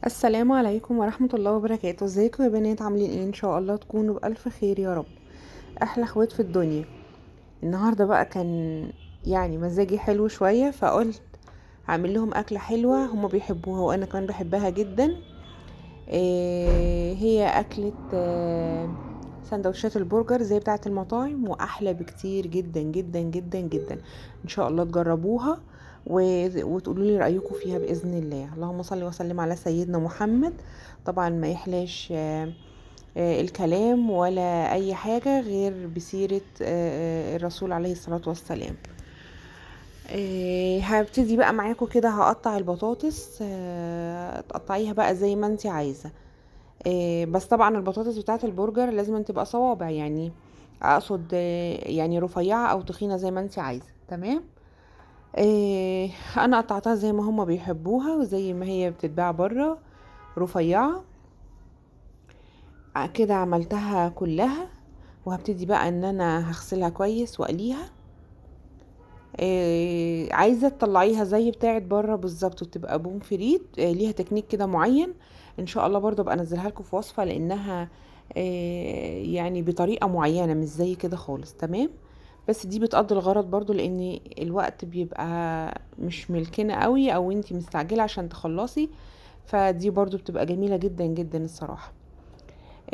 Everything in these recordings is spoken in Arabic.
السلام عليكم ورحمة الله وبركاته. ازيكم يا بنات؟ عاملين ايه؟ ان شاء الله تكونوا بألف خير يا رب. احلى اخوات في الدنيا. النهاردة بقى كان يعني مزاجي حلو شوية، فقلت هعمل لهم اكلة حلوة هما بيحبوها وانا كمان بحبها جدا. هي اكلة سندوتشات البرجر زي بتاعة المطاعم، واحلى بكتير جدا جدا جدا جدا. ان شاء الله تجربوها وتقولوا لي رأيكم فيها بإذن الله. اللهم صل وسلم على سيدنا محمد. طبعا ما يحلاش الكلام ولا اي حاجة غير بسيرة الرسول عليه الصلاة والسلام. هبتدي بقى معاكم كده. هقطع البطاطس، تقطعيها بقى زي ما انت عايزة. بس طبعا البطاطس بتاعه البرجر لازم تبقى صوابع، يعني اقصد يعني رفيعه او تخينه زي ما انت عايزه. تمام. انا قطعتها زي ما هما بيحبوها وزي ما هي بتتباع بره، رفيعه. كده عملتها كلها. وهبتدي بقى ان انا هغسلها كويس واقليها. عايزه تطلعيها زي بتاعه بره بالظبط وتبقى بوم فريت، ليها تكنيك كده معين. ان شاء الله برضو ابقى انزلها لكم في وصفه، لانها يعني بطريقه معينه مش زي كده خالص. تمام. بس دي بتقضي الغرض برضو، لان الوقت بيبقى مش ملكنا قوي او انتي مستعجله عشان تخلصي. فدي برضو بتبقى جميله جدا جدا الصراحه.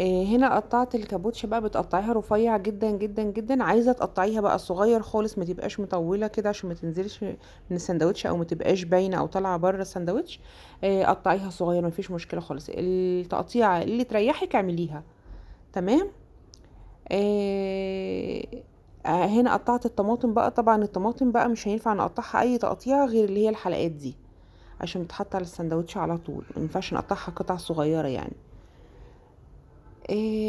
هنا قطعت الكابوتشا بقى، بتقطعيها رفيع جدا جدا جدا. عايزه تقطعيها بقى صغير خالص، ما تبقاش مطوله كده عشان ما تنزلش من السندوتش او ما تبقاش باينه او طالعه بره السندوتش. قطعيها صغير، ما فيش مشكله خالص. التقطيعه اللي تريحك اعمليها. تمام. آه، هنا قطعت الطماطم بقى. طبعا الطماطم بقى مش هينفع نقطعها اي تقطيع غير اللي هي الحلقات دي، عشان تتحط على السندوتش على طول. ما ينفعش نقطعها قطع صغيره يعني.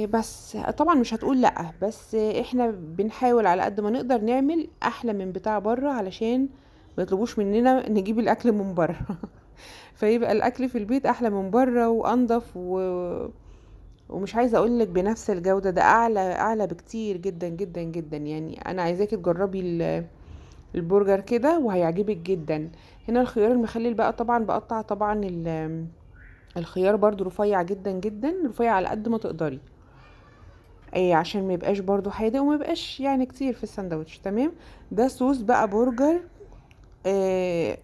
بس طبعا مش هتقول لأ، بس احنا بنحاول على قد ما نقدر نعمل احلى من بتاع بره، علشان ما يطلبوش مننا نجيب الاكل من بره. فيبقى الاكل في البيت احلى من بره وانضف ومش عايزه اقول لك بنفس الجوده، ده اعلى بكتير جدا جدا جدا. يعني انا عايزاكي تجربي البرجر كده وهيعجبك جدا. هنا الخيار المخلل بقى، طبعا بقطع طبعا الخيار برضو رفيع جدا جدا، رفيع على قد ما تقدري. عشان ما يبقاش برضو حادق وما يبقاش يعني كتير في الساندوتش. تمام. ده صوص بقى برجر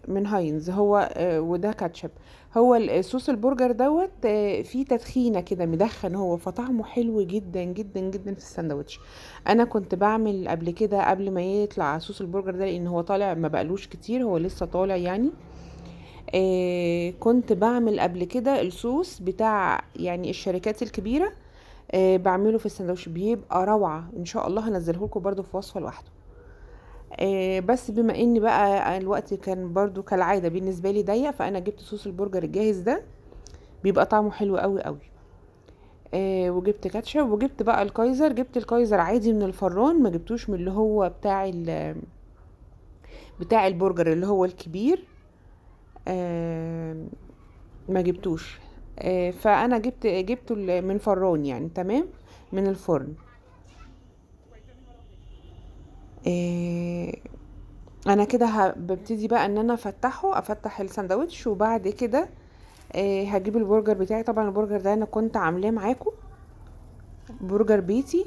من هاينز، هو وده كاتشب. هو صوص البرجر دوت فيه تدخينه كده مدخن هو، فطعمه حلو جدا جدا جدا في الساندوتش. انا كنت بعمل قبل كده قبل ما يطلع صوص البرجر ده، لان هو طالع ما بقالوش كتير، هو لسه طالع يعني. كنت بعمل قبل كده الصوص بتاع يعني الشركات الكبيره. بعمله في السندوتش بيبقى روعة. ان شاء الله هنزله لكم برضو في وصفة لوحده. بس بما ان بقى الوقت كان برضو كالعادة بالنسبة لي ضيق، فانا جبت صوص البرجر الجاهز ده، بيبقى طعمه حلو قوي قوي. وجبت كاتشب، وجبت بقى الكايزر. جبت الكايزر عادي من الفران، ما جبتوش من اللي هو بتاع البرجر اللي هو الكبير. آه ما جبتوش. فانا جبته من فران يعني. تمام. من الفرن. آه انا كده ببتدي بقى ان انا افتح الساندوتش، وبعد كده هجيب البرجر بتاعي. طبعا البرجر ده انا كنت عاملاه معاكم، برجر بيتي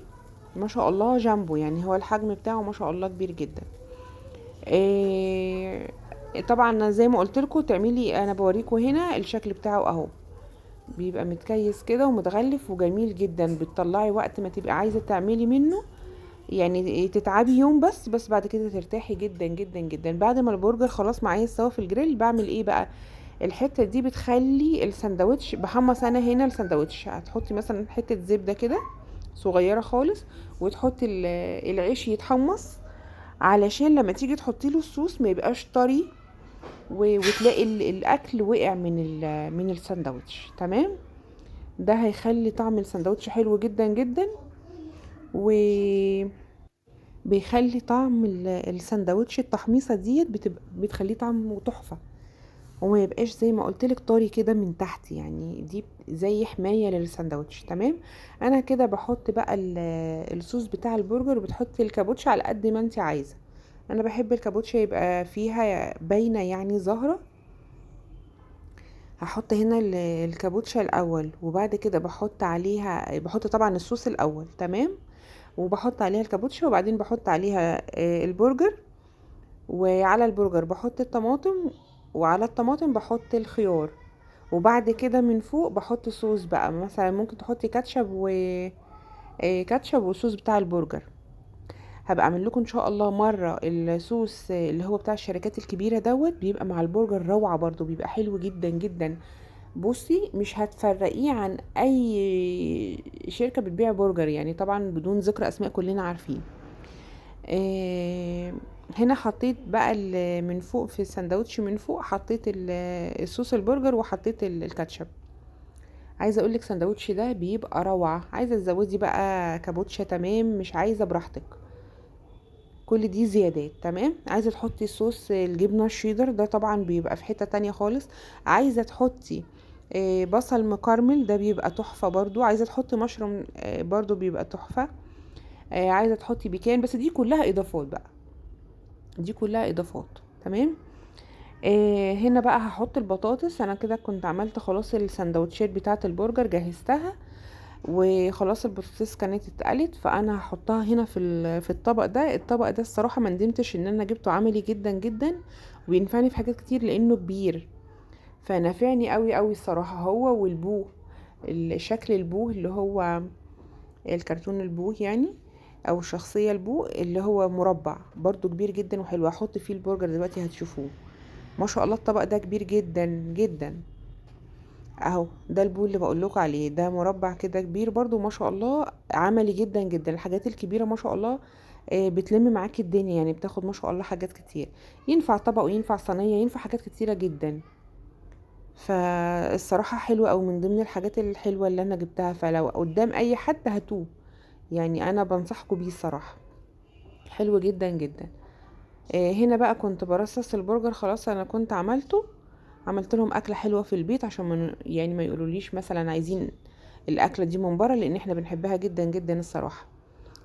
ما شاء الله جامبو، يعني هو الحجم بتاعه ما شاء الله كبير جدا. آه، طبعا زي ما قلت لكم تعملي، انا بوريكم هنا الشكل بتاعه اهو. بيبقى متكيس كده ومتغلف وجميل جدا. بتطلعي وقت ما تبقى عايزه تعملي منه، يعني تتعبي يوم بس بعد كده ترتاحي جدا جدا جدا. بعد ما البرجر خلاص معايا سوا في الجريل، بعمل ايه بقى؟ الحته دي بتخلي الساندوتش بحمص. انا هنا الساندوتش هتحطي مثلا حته زبده كده صغيره خالص، وتحطي العيش يتحمص، علشان لما تيجي تحطي له الصوص ما يبقاش طري وتلاقي الاكل وقع من الساندوتش. تمام. ده هيخلي طعم الساندوتش حلو جدا جدا، و بيخلي طعم السندوتش التحميصه ديت بتخليه طعمه تحفه، وما يبقاش زي ما قلت لك طري كده من تحت. يعني دي زي حمايه للسندوتش. تمام. انا كده بحط بقى الصوص بتاع البرجر، وبتحطي الكابوتشا على قد ما انت عايزه. انا بحب الكابوتشا يبقى فيها باينه يعني ظاهره، هحط هنا الكابوتشا الاول، وبعد كده بحط طبعا الصوص الاول، تمام، وبحط عليها الكابوتشا، وبعدين بحط عليها البرجر، وعلى البرجر بحط الطماطم، وعلى الطماطم بحط الخيار، وبعد كده من فوق بحط صوص بقى، مثلا ممكن تحطي كاتشب والصوص بتاع البرجر. هبقى اعمل لكم ان شاء الله مره الصوص اللي هو بتاع الشركات الكبيره دوت، بيبقى مع البرجر روعه برضو، بيبقى حلو جدا جدا. بصي مش هتفرقيه عن اي شركه بتبيع برجر، يعني طبعا بدون ذكر اسماء كلنا عارفين. آه، هنا حطيت بقى من فوق في الساندوتش، من فوق حطيت الصوص البرجر، وحطيت الكاتشب. عايزه اقولك ساندوتش ده بيبقى روعه، عايزه تزودي بقى كابوتشا تمام، مش عايزه براحتك، كل دي زيادات تمام. عايزه تحطي صوص الجبنه الشيدر ده طبعا بيبقى في حته تانية خالص. عايزه تحطي بصل مكرمل ده بيبقى تحفه برضو. عايزه تحطي مشروم برضو بيبقى تحفه. عايزه تحطي بيكان، بس دي كلها اضافات بقى، دي كلها اضافات، تمام. هنا بقى هحط البطاطس. انا كده كنت عملت خلاص السندوتشات بتاعه البرجر، جهزتها وخلاص، البطاطس كانت اتقلت، فانا هحطها هنا في الطبق ده. الطبق ده الصراحه ما ندمتش ان انا جبته، عملي جدا جدا، وبينفعني في حاجات كتير لانه كبير، فنافعني قوي قوي الصراحه. هو والبوه، الشكل البوه اللي هو الكرتون البوه يعني، او الشخصيه البوه اللي هو مربع برضو كبير جدا وحلو. هحط فيه البرجر دلوقتي هتشوفوه، ما شاء الله الطبق ده كبير جدا جدا. اهو ده البول اللي بقول لكم عليه، ده مربع كده كبير برضو ما شاء الله، عملي جدا جدا. الحاجات الكبيره ما شاء الله بتلم معاكي الدنيا، يعني بتاخد ما شاء الله حاجات كتير، ينفع طبق وينفع صينيه، ينفع حاجات كتيره جدا. فالصراحه حلوه، او من ضمن الحاجات الحلوه اللي انا جبتها، فلو قدام اي حد هاتوه، يعني انا بنصحكم بيه الصراحه، حلو جدا جدا. هنا بقى كنت برصص البرجر، خلاص انا كنت عملت لهم اكله حلوه في البيت، عشان يعني ما يقولوليش مثلا عايزين الاكله دي من بره، لان احنا بنحبها جدا جدا الصراحه.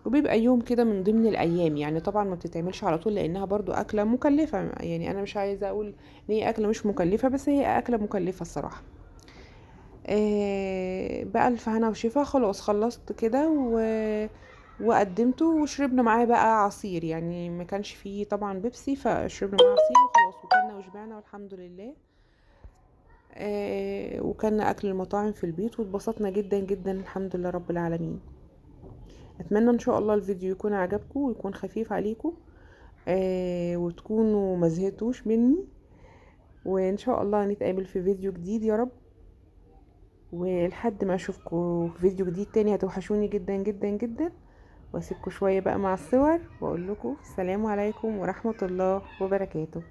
وبيبقى يوم كده من ضمن الايام، يعني طبعا ما بتتعملش على طول لانها برضو اكله مكلفه، يعني انا مش عايزه اقول ان هي اكله مش مكلفه، بس هي اكله مكلفه الصراحه. بقى الف هنا وشفا. خلاص خلصت كده وقدمته، وشربنا معاه بقى عصير، يعني ما كانش فيه طبعا بيبسي، فشربنا معاه عصير وخلاص، وكلنا وشبعنا والحمد لله. وكلنا اكل المطاعم في البيت، واتبسطنا جدا جدا الحمد لله رب العالمين. اتمنى ان شاء الله الفيديو يكون عجبكم ويكون خفيف عليكم، وتكونوا ما زهقتوش مني، وان شاء الله نتقابل في فيديو جديد يا رب. ولحد ما اشوفكم في فيديو جديد تاني، هتوحشوني جدا جدا جدا، واسيبكم شوية بقى مع الصور، واقول لكم السلام عليكم ورحمة الله وبركاته.